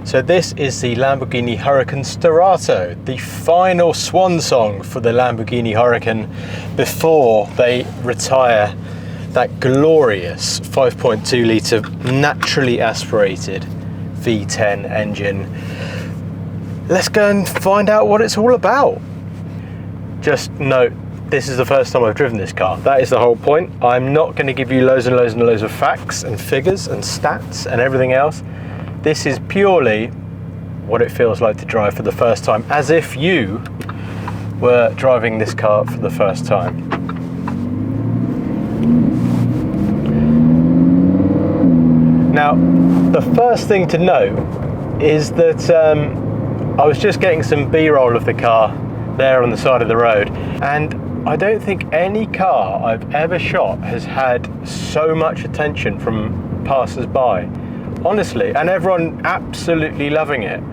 So this is the Lamborghini Huracán Sterrato, the final swan song for the Lamborghini Huracan before they retire that glorious 5.2 litre naturally aspirated V10 engine. Let's go and find out what it's all about. Just note, this is the first time I've driven this car. That is the whole point. I'm not going to give you loads and loads and loads of facts and figures and stats and everything else. This is purely what it feels like to drive for the first time, as if you were driving this car for the first time. Now, the first thing to note is that I was just getting some B-roll of the car there on the side of the road, and I don't think any car I've ever shot has had so much attention from passers-by. Honestly, and everyone absolutely loving it,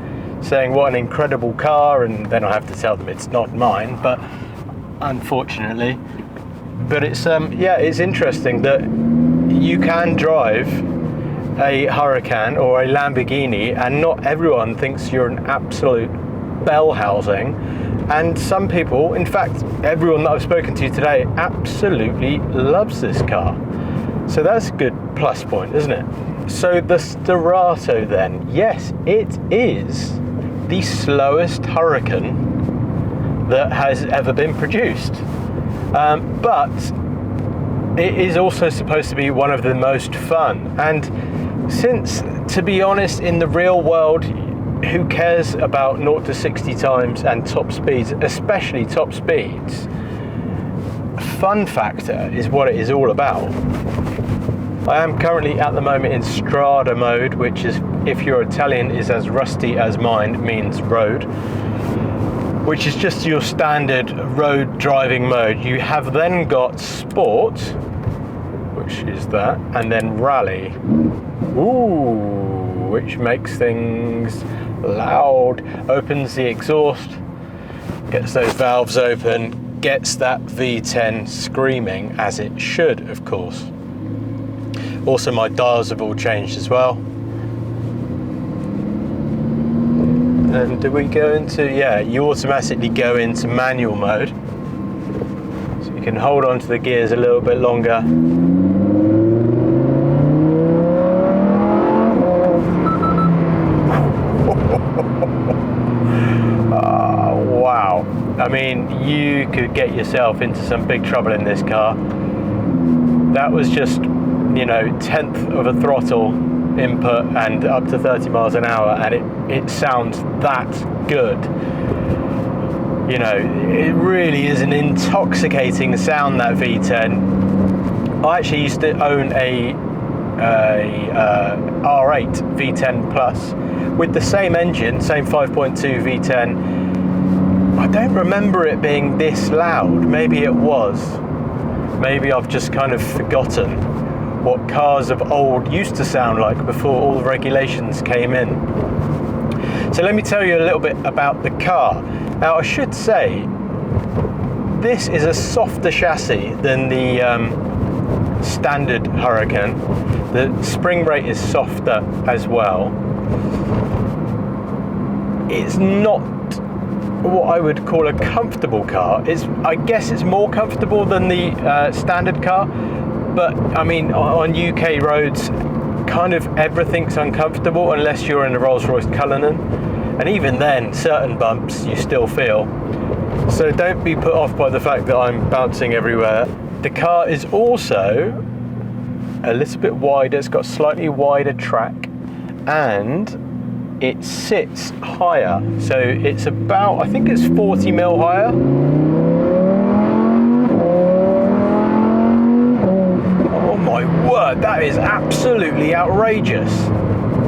saying what an incredible car, and then I have to tell them it's not mine, but unfortunately. But it's yeah, it's interesting that you can drive a Huracan or a Lamborghini and not everyone thinks you're an absolute bell housing, and some people, in fact everyone that I've spoken to today, absolutely loves this car. So that's a good plus point, isn't it? So the Sterato then, yes, it is the slowest Huracan that has ever been produced. But it is also supposed to be one of the most fun. And since, to be honest, in the real world, who cares about 0 to 60 times and top speeds, especially top speeds, fun factor is what it is all about. I am currently at the moment in Strada mode, which is, if your Italian is as rusty as mine, means road, which is just your standard road driving mode. You have then got Sport, which is that, and then Rally, ooh, which makes things loud, opens the exhaust, gets those valves open, gets that V10 screaming, as it should, of course. Also, my dials have all changed as well. And do we go into, yeah, you automatically go into manual mode. So you can hold on to the gears a little bit longer. Oh, wow. I mean, you could get yourself into some big trouble in this car. That was just, you know, 1/10 of a throttle input and up to 30 miles an hour, and it sounds that good. You know, it really is an intoxicating sound, that V10. I actually used to own a R8 V10 Plus with the same engine, same 5.2 V10. I don't remember it being this loud. Maybe it was. Maybe I've just kind of forgotten what cars of old used to sound like before all the regulations came in. So let me tell you a little bit about the car. Now, I should say, this is a softer chassis than the standard Huracan. The spring rate is softer as well. It's not what I would call a comfortable car. I guess it's more comfortable than the standard car, but I mean, on UK roads, kind of everything's uncomfortable unless you're in a Rolls-Royce Cullinan, and even then, certain bumps you still feel. So don't be put off by the fact that I'm bouncing everywhere. The car is also a little bit wider. It's got slightly wider track, and it sits higher. So it's about, I think it's 40 mil higher. Oh my word, that is absolutely outrageous.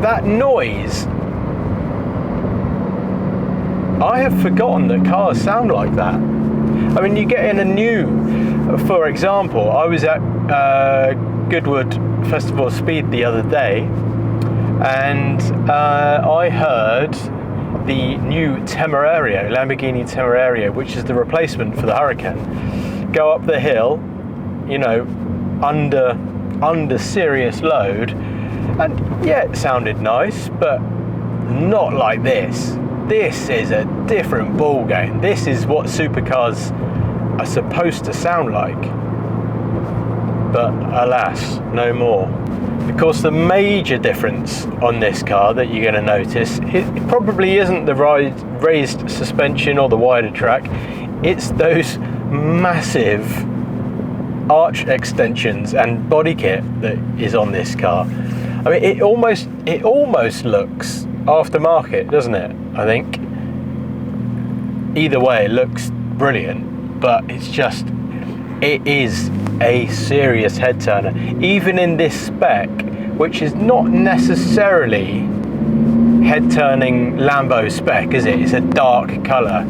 That noise. I have forgotten that cars sound like that. I mean, you get in a new, for example, I was at Goodwood Festival of Speed the other day, and I heard the new Temerario, Lamborghini Temerario, which is the replacement for the Huracan, go up the hill, you know, under serious load, and yeah, it sounded nice, but not like this. This is a different ball game. This is what supercars are supposed to sound like. But alas, no more. Of course, the major difference on this car that you're going to notice, it probably isn't the raised suspension or the wider track. It's those massive arch extensions and body kit that is on this car. I mean, it almost looks aftermarket, doesn't it? I think. Either way, it looks brilliant, but it's just, it is a serious head turner. Even in this spec, which is not necessarily head turning Lambo spec, is it? It's a dark colour.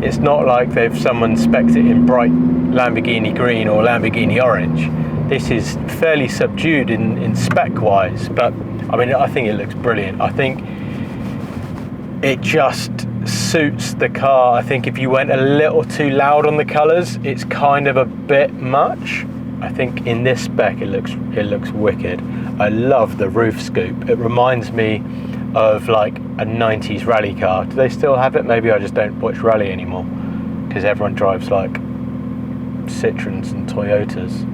It's not like someone spec'd it in bright Lamborghini green or Lamborghini orange. This is fairly subdued in spec wise, but I mean, I think it looks brilliant. I think it just suits the car. I think if you went a little too loud on the colours, it's kind of a bit much. I think in this spec it looks wicked. I love the roof scoop. It reminds me of like a 90s rally car. Do they still have it? Maybe I just don't watch rally anymore because everyone drives like Citroens and Toyotas.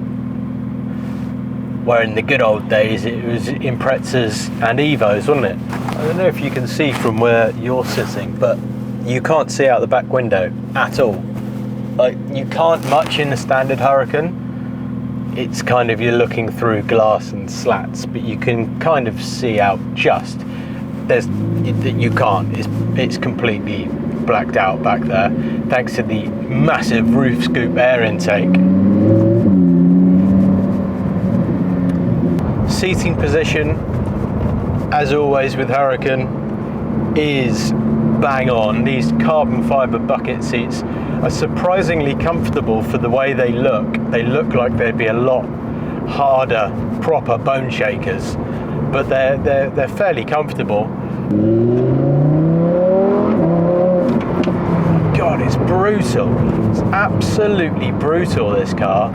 Where in the good old days it was Imprezas and Evos, wasn't it? I don't know if you can see from where you're sitting, but you can't see out the back window at all. Like, you can't much in the standard Huracan. It's kind of, you're looking through glass and slats, but you can kind of see out just. You can't. It's completely blacked out back there, thanks to the massive roof scoop air intake. Seating position, as always with Huracan, is bang on. These carbon fibre bucket seats are surprisingly comfortable for the way they look. They look like they'd be a lot harder, proper bone shakers, but they're fairly comfortable. God, it's brutal. It's absolutely brutal, this car.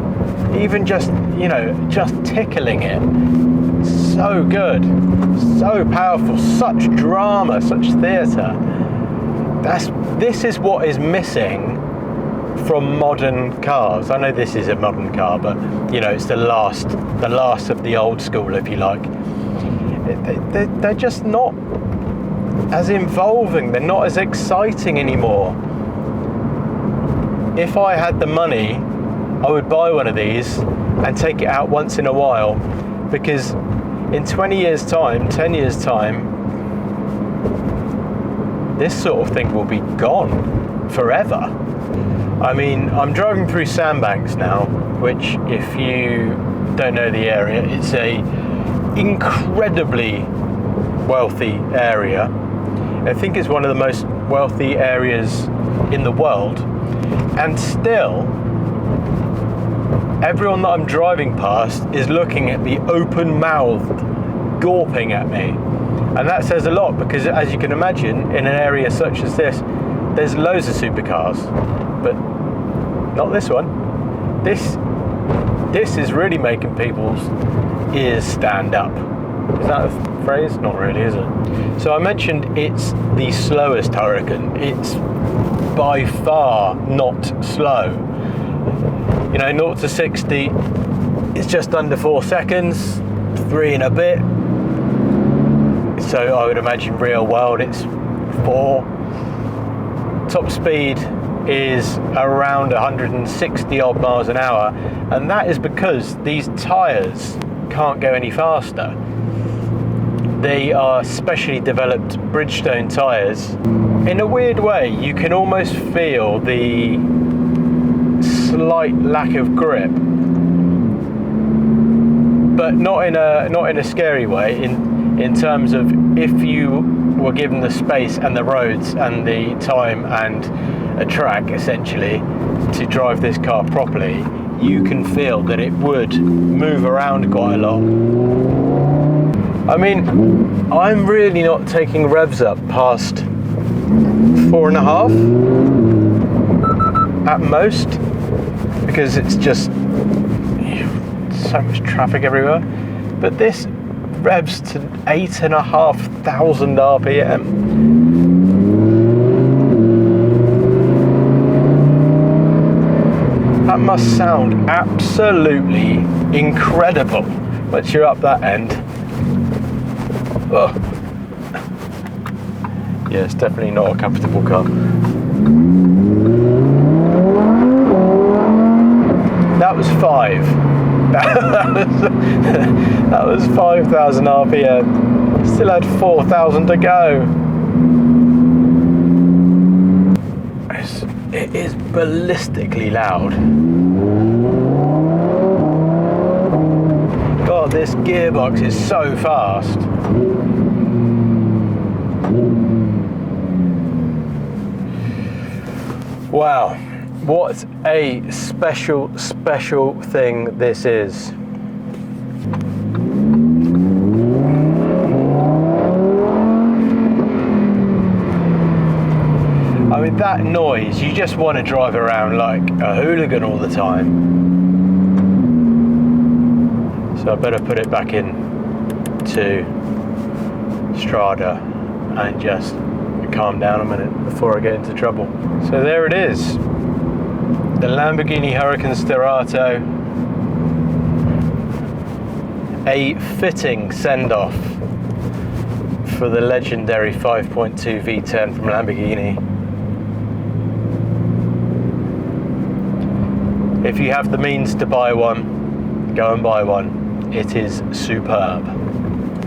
Even just, you know, just tickling it. So good, so powerful, such drama, such theatre. This is what is missing from modern cars. I know this is a modern car, but you know, it's the last of the old school, if you like. They're just not as involving. They're not as exciting anymore. If I had the money, I would buy one of these and take it out once in a while, because in 20 years time, 10 years time, this sort of thing will be gone forever. I mean, I'm driving through Sandbanks now, which, if you don't know the area, it's a incredibly wealthy area. I think it's one of the most wealthy areas in the world, and still everyone that I'm driving past is looking at me open-mouthed, gawping at me. And that says a lot, because as you can imagine, in an area such as this, there's loads of supercars, but not this one. This is really making people's ears stand up. Is that a phrase? Not really, is it? So I mentioned it's the slowest Huracan. It's by far not slow. You know, 0 to 60, it's just under 4 seconds, 3 and a bit. So I would imagine real world it's 4. Top speed is around 160 odd miles an hour, and that is because these tyres can't go any faster. They are specially developed Bridgestone tyres. In a weird way, you can almost feel the slight lack of grip, but not in a scary way, in terms of if you were given the space and the roads and the time and a track essentially to drive this car properly, you can feel that it would move around quite a lot. I mean, I'm really not taking revs up past 4.5 at most, because it's just so much traffic everywhere. But this revs to 8,500 RPM. That must sound absolutely incredible once you're up that end. Oh. Yeah, it's definitely not a comfortable car. That was 5. That was 5,000 RPM. Still had 4,000 to go. It is ballistically loud. God, this gearbox is so fast. Wow, what a special thing this is. I mean, that noise, you just want to drive around like a hooligan all the time. So I better put it back in to Strada and just calm down a minute before I get into trouble. So there it is, the Lamborghini Huracán Sterrato, a fitting send-off for the legendary 5.2 V10 from Lamborghini. If you have the means to buy one, go and buy one. It is superb.